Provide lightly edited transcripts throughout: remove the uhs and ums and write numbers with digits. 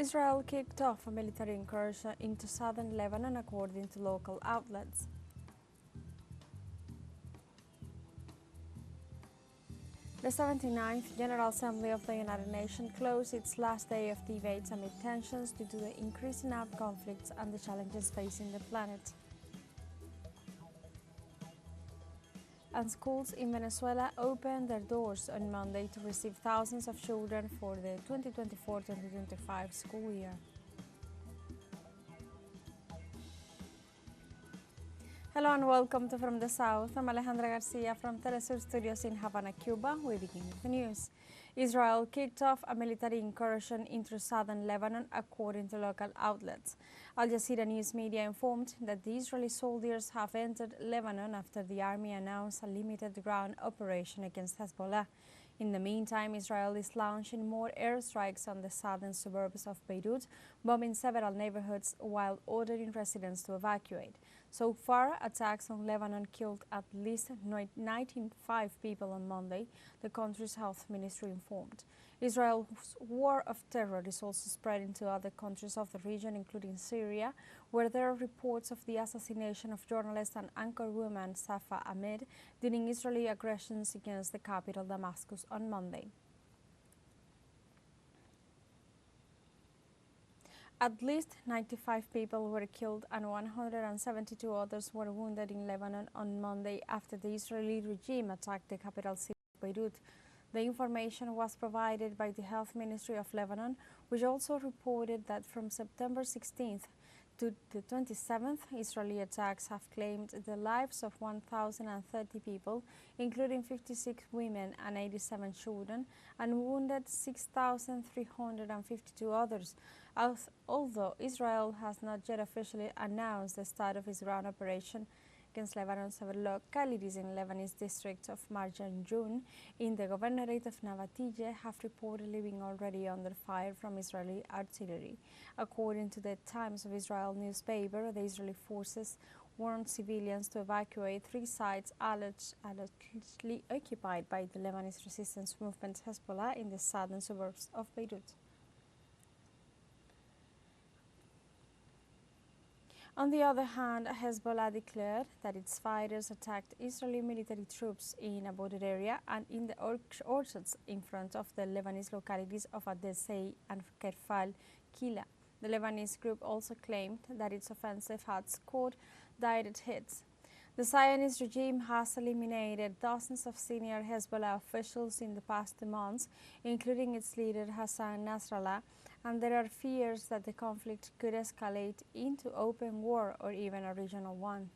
Israel kicked off a military incursion into southern Lebanon, according to local outlets. The 79th General Assembly of the United Nations closed its last day of debates amid tensions due to the increasing armed conflicts and the challenges facing the planet. And schools in Venezuela opened their doors on Monday to receive thousands of children for the 2024-2025 school year. Hello and welcome to From the South. I'm Alejandra Garcia from teleSUR Studios in Havana, Cuba. We begin with the news. Israel kicked off a military incursion into southern Lebanon, according to local outlets. Al Jazeera News Media informed that the Israeli soldiers have entered Lebanon after the army announced a limited ground operation against Hezbollah. In the meantime, Israel is launching more airstrikes on the southern suburbs of Beirut, bombing several neighborhoods while ordering residents to evacuate. So far, attacks on Lebanon killed at least 95 people on Monday, the country's health ministry informed. Israel's war of terror is also spreading to other countries of the region, including Syria, where there are reports of the assassination of journalist and anchorwoman Safa Ahmed during Israeli aggressions against the capital, Damascus, on Monday. At least 95 people were killed and 172 others were wounded in Lebanon on Monday after the Israeli regime attacked the capital city of Beirut. The information was provided by the Health Ministry of Lebanon, which also reported that from September 16th to the 27th, Israeli attacks have claimed the lives of 1,030 people, including 56 women and 87 children, and wounded 6,352 others. Although Israel has not yet officially announced the start of its ground operation against Lebanon, several localities in Lebanese districts of Marja and June in the governorate of Nabatije have reportedly been already under fire from Israeli artillery. According to the Times of Israel newspaper, the Israeli forces warned civilians to evacuate three sites allegedly occupied by the Lebanese resistance movement Hezbollah in the southern suburbs of Beirut. On the other hand, Hezbollah declared that its fighters attacked Israeli military troops in a border area and in the orchards in front of the Lebanese localities of Adesei and Kerfal Kila. The Lebanese group also claimed that its offensive had scored direct hits. The Zionist regime has eliminated dozens of senior Hezbollah officials in the past 2 months, including its leader Hassan Nasrallah, and there are fears that the conflict could escalate into open war or even a regional one.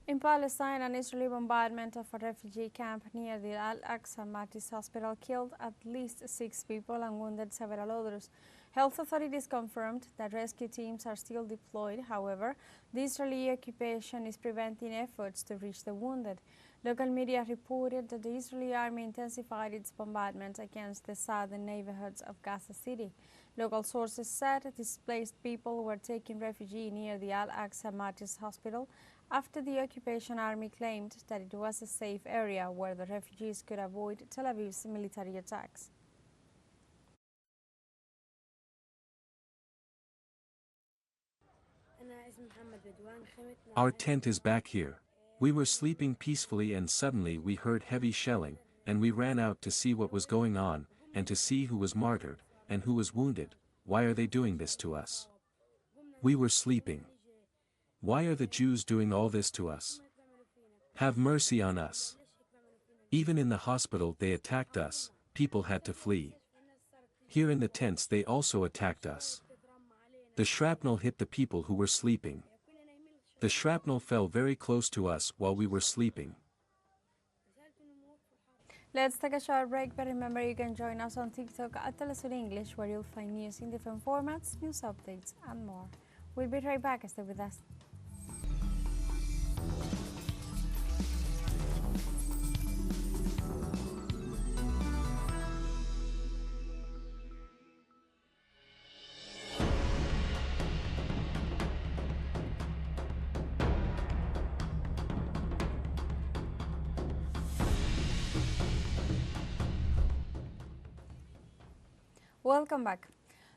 In Palestine, an Israeli bombardment of a refugee camp near the Al-Aqsa Matis hospital killed at least 6 people and wounded several others. Health authorities confirmed that rescue teams are still deployed. However, the Israeli occupation is preventing efforts to reach the wounded. Local media reported that the Israeli army intensified its bombardment against the southern neighborhoods of Gaza City. Local sources said displaced people were taking refuge near the Al-Aqsa Matis hospital after the occupation army claimed that it was a safe area where the refugees could avoid Tel Aviv's military attacks. Our tent is back here. We were sleeping peacefully and suddenly we heard heavy shelling, and we ran out to see what was going on, and to see who was martyred, and who was wounded. Why are they doing this to us? We were sleeping. Why are the Jews doing all this to us? Have mercy on us. Even in the hospital they attacked us, people had to flee. Here in the tents they also attacked us. The shrapnel hit the people who were sleeping. The shrapnel fell very close to us while we were sleeping. Let's take a short break, but remember you can join us on TikTok at teleSUR English, where you'll find news in different formats, news updates, and more. We'll be right back. Stay with us. Welcome back.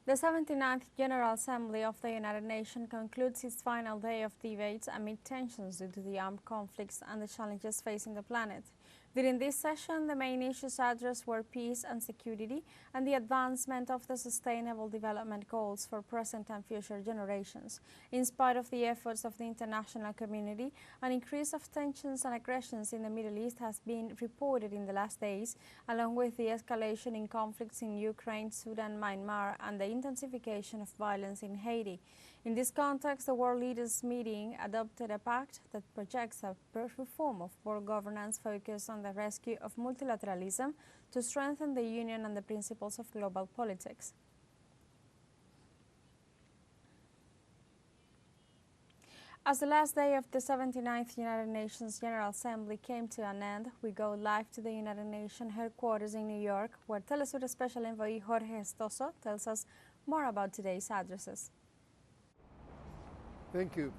The 79th General Assembly of the United Nations concludes its final day of debates amid tensions due to the armed conflicts and the challenges facing the planet. During this session, the main issues addressed were peace and security and the advancement of the Sustainable Development Goals for present and future generations. In spite of the efforts of the international community, an increase of tensions and aggressions in the Middle East has been reported in the last days, along with the escalation in conflicts in Ukraine, Sudan, Myanmar, and the intensification of violence in Haiti. In this context, the World Leaders Meeting adopted a pact that projects a reform of world governance focused on the rescue of multilateralism to strengthen the Union and the principles of global politics. As the last day of the 79th United Nations General Assembly came to an end, we go live to the United Nations headquarters in New York, where teleSUR Special Envoy Jorge Estoso tells us more about today's addresses. Thank you.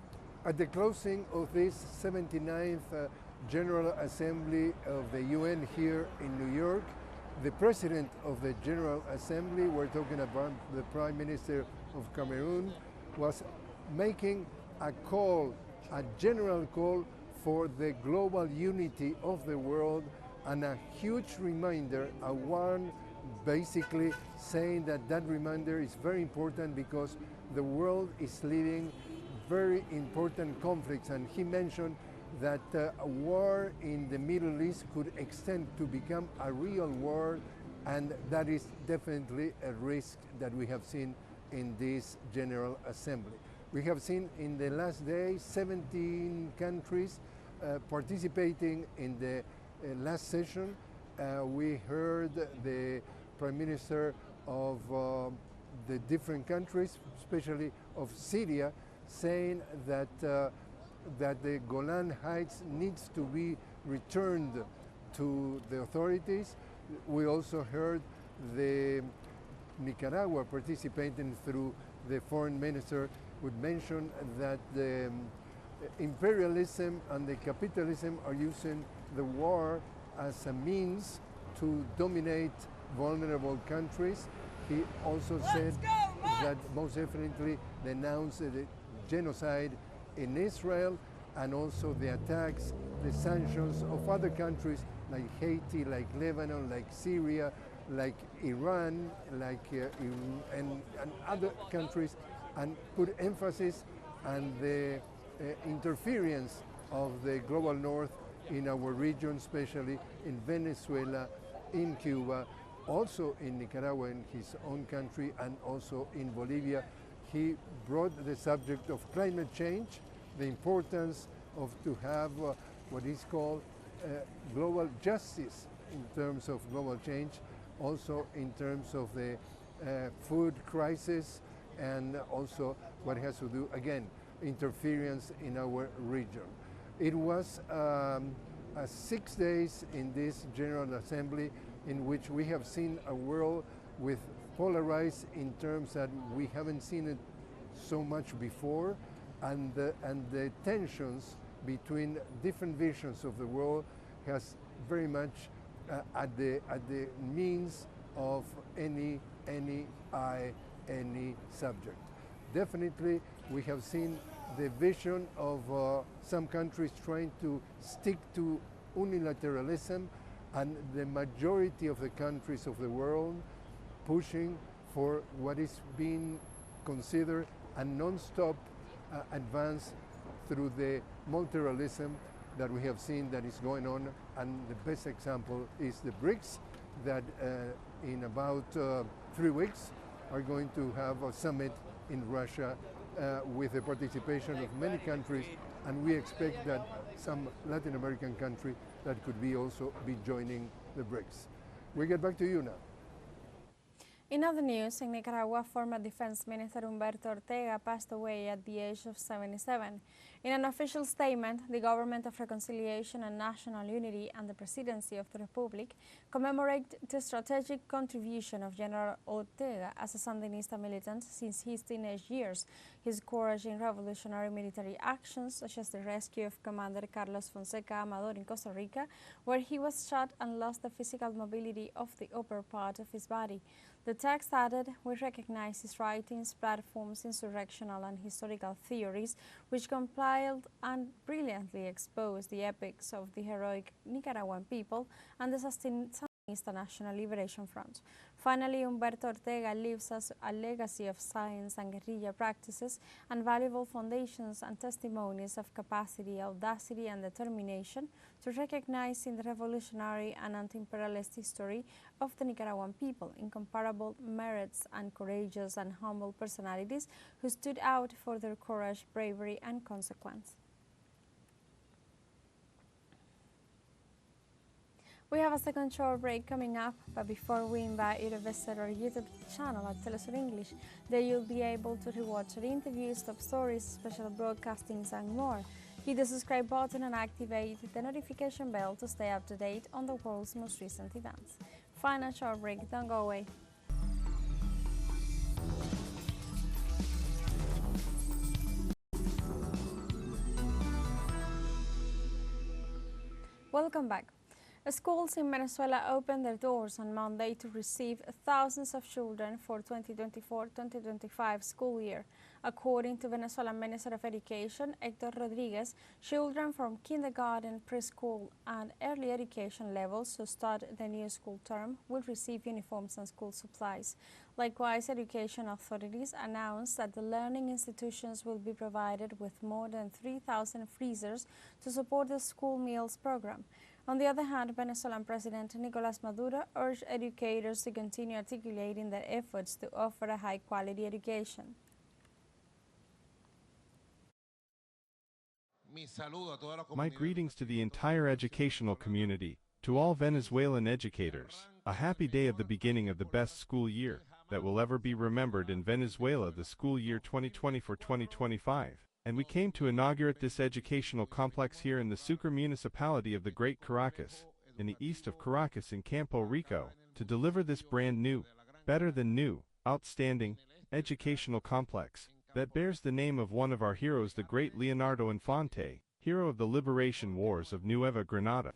At the closing of this 79th General Assembly of the UN here in New York, the President of the General Assembly, we're talking about the Prime Minister of Cameroon, was making a call, a general call for the global unity of the world, and a huge reminder, a one basically saying that that reminder is very important because the world is living very important conflicts, and he mentioned that a war in the Middle East could extend to become a real war, and that is definitely a risk that we have seen in this General Assembly. We have seen in the last day 17 countries participating in the last session. We heard the Prime Minister of the different countries, especially of Syria, saying that that the Golan Heights needs to be returned to the authorities. We also heard the Nicaragua participating through the foreign minister would mention that the imperialism and the capitalism are using the war as a means to dominate vulnerable countries. He also said that most definitely denounced the genocide in Israel and also the attacks, the sanctions of other countries like Haiti, like Lebanon, like Syria, like Iran, like and other countries, and put emphasis on the interference of the global north in our region, especially in Venezuela, in Cuba, also in Nicaragua, in his own country, and also in Bolivia. He brought the subject of climate change, the importance of to have what is called global justice in terms of global change, also in terms of the food crisis, and also what has to do, again, interference in our region. It was 6 days in this General Assembly in which we have seen a world with polarized in terms that we haven't seen it so much before, and the tensions between different visions of the world has very much at the means of any subject. Definitely, we have seen the vision of some countries trying to stick to unilateralism, and the majority of the countries of the world pushing for what is being considered a non-stop advance through the multilateralism that we have seen that is going on. And the best example is the BRICS that in about 3 weeks are going to have a summit in Russia with the participation of many countries, and we expect that some Latin American country that could be also be joining the BRICS. We get back to you now. In other news, in Nicaragua, former Defense Minister Humberto Ortega passed away at the age of 77. In an official statement, the Government of Reconciliation and National Unity and the Presidency of the Republic commemorate the strategic contribution of General Ortega as a Sandinista militant since his teenage years, his courage in revolutionary military actions, such as the rescue of Commander Carlos Fonseca Amador in Costa Rica, where he was shot and lost the physical mobility of the upper part of his body. The text added, "We recognize his writings, platforms, insurrectional and historical theories, which compiled and brilliantly exposed the epics of the heroic Nicaraguan people and the Sandinista National Liberation Front." Finally, Humberto Ortega leaves us a legacy of science and guerrilla practices and valuable foundations and testimonies of capacity, audacity, and determination to recognize in the revolutionary and anti-imperialist history of the Nicaraguan people incomparable merits and courageous and humble personalities who stood out for their courage, bravery, and consequence. We have a second short break coming up, but before we invite you to visit our YouTube channel at teleSUR English, there you'll be able to rewatch our interviews, top stories, special broadcastings, and more. Hit the subscribe button and activate the notification bell to stay up to date on the world's most recent events. Final short break, don't go away. Welcome back. Schools in Venezuela opened their doors on Monday to receive thousands of children for 2024-2025 school year. According to Venezuelan Minister of Education, Héctor Rodríguez, children from kindergarten, preschool, and early education levels who start the new school term will receive uniforms and school supplies. Likewise, education authorities announced that the learning institutions will be provided with more than 3,000 freezers to support the school meals program. On the other hand, Venezuelan President Nicolás Maduro urged educators to continue articulating their efforts to offer a high-quality education. My greetings to the entire educational community, to all Venezuelan educators. A happy day of the beginning of the best school year that will ever be remembered in Venezuela, the school year 2024-2025. And we came to inaugurate this educational complex here in the Sucre municipality of the Great Caracas, in the east of Caracas in Campo Rico, to deliver this brand new, better than new, outstanding, educational complex that bears the name of one of our heroes, the great Leonardo Infante, hero of the liberation wars of Nueva Granada.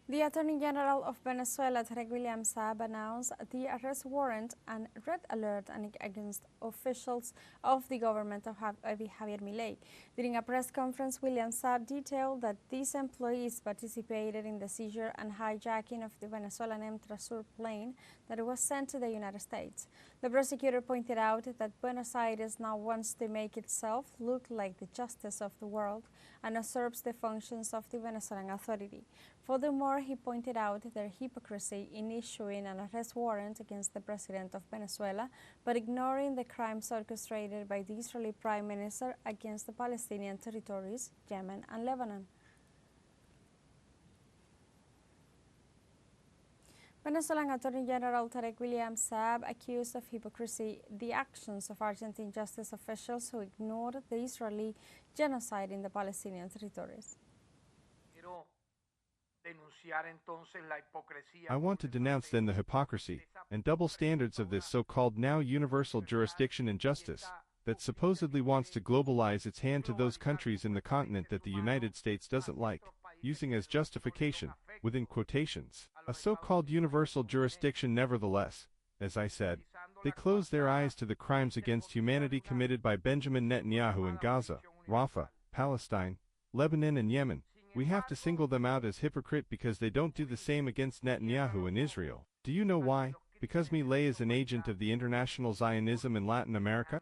The Attorney General of Venezuela, Tarek William Saab, announced the arrest warrant and red alert against officials of the government of Javier Milei. During a press conference, William Saab detailed that these employees participated in the seizure and hijacking of the Venezuelan teleSUR plane that was sent to the United States. The prosecutor pointed out that Buenos Aires now wants to make itself look like the justice of the world and usurps the functions of the Venezuelan authority. Furthermore, he pointed out their hypocrisy in issuing an arrest warrant against the president of Venezuela, but ignoring the crimes orchestrated by the Israeli Prime Minister against the Palestinian territories, Yemen and Lebanon. Venezuelan Attorney General Tarek William Saab accused of hypocrisy the actions of Argentine justice officials who ignored the Israeli genocide in the Palestinian territories. I want to denounce then the hypocrisy and double standards of this so-called now universal jurisdiction and justice that supposedly wants to globalize its hand to those countries in the continent that the United States doesn't like, using as justification, within quotations, a so-called universal jurisdiction. Nevertheless, as I said, they close their eyes to the crimes against humanity committed by Benjamin Netanyahu in Gaza, Rafah, Palestine, Lebanon and Yemen. We have to single them out as hypocrite because they don't do the same against Netanyahu in Israel. Do you know why? Because Milei is an agent of the international Zionism in Latin America?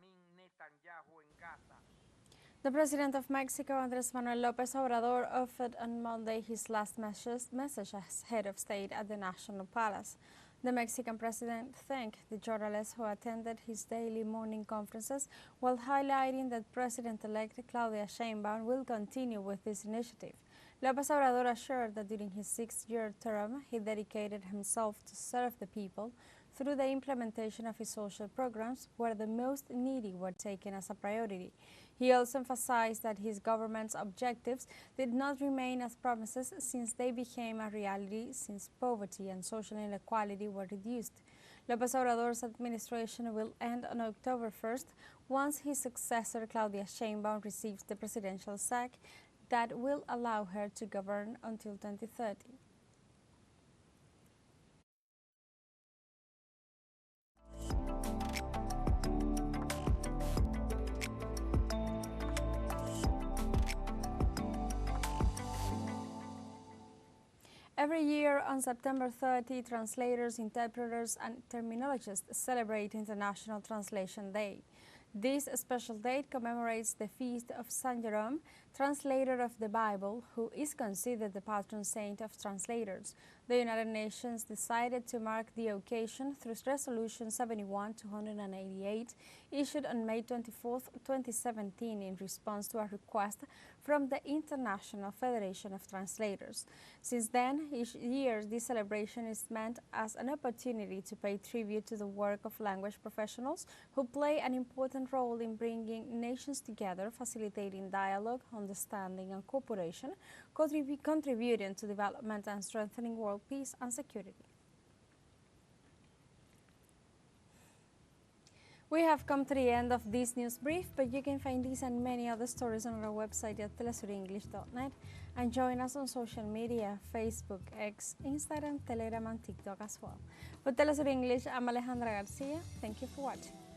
The President of Mexico, Andrés Manuel López Obrador, offered on Monday his last message as head of state at the National Palace. The Mexican president thanked the journalists who attended his daily morning conferences while highlighting that President-elect Claudia Sheinbaum will continue with this initiative. López Obrador assured that during his 6-year term, he dedicated himself to serve the people through the implementation of his social programs where the most needy were taken as a priority. He also emphasized that his government's objectives did not remain as promises since they became a reality since poverty and social inequality were reduced. López Obrador's administration will end on October 1st once his successor Claudia Sheinbaum receives the presidential sack that will allow her to govern until 2030. Every year on September 30, translators, interpreters, and terminologists celebrate International Translation Day. This special date commemorates the feast of Saint Jerome, translator of the Bible, who is considered the patron saint of translators. The United Nations decided to mark the occasion through Resolution 71-288, issued on May 24, 2017, in response to a request from the International Federation of Translators. Since then, each year, this celebration is meant as an opportunity to pay tribute to the work of language professionals who play an important role in bringing nations together, facilitating dialogue, understanding, and cooperation, contributing to development and strengthening world peace and security. We have come to the end of this news brief, but you can find these and many other stories on our website at telesurenglish.net, and join us on social media, Facebook, X, Instagram, Telegram, and TikTok as well. For Telesur English, I'm Alejandra Garcia. Thank you for watching.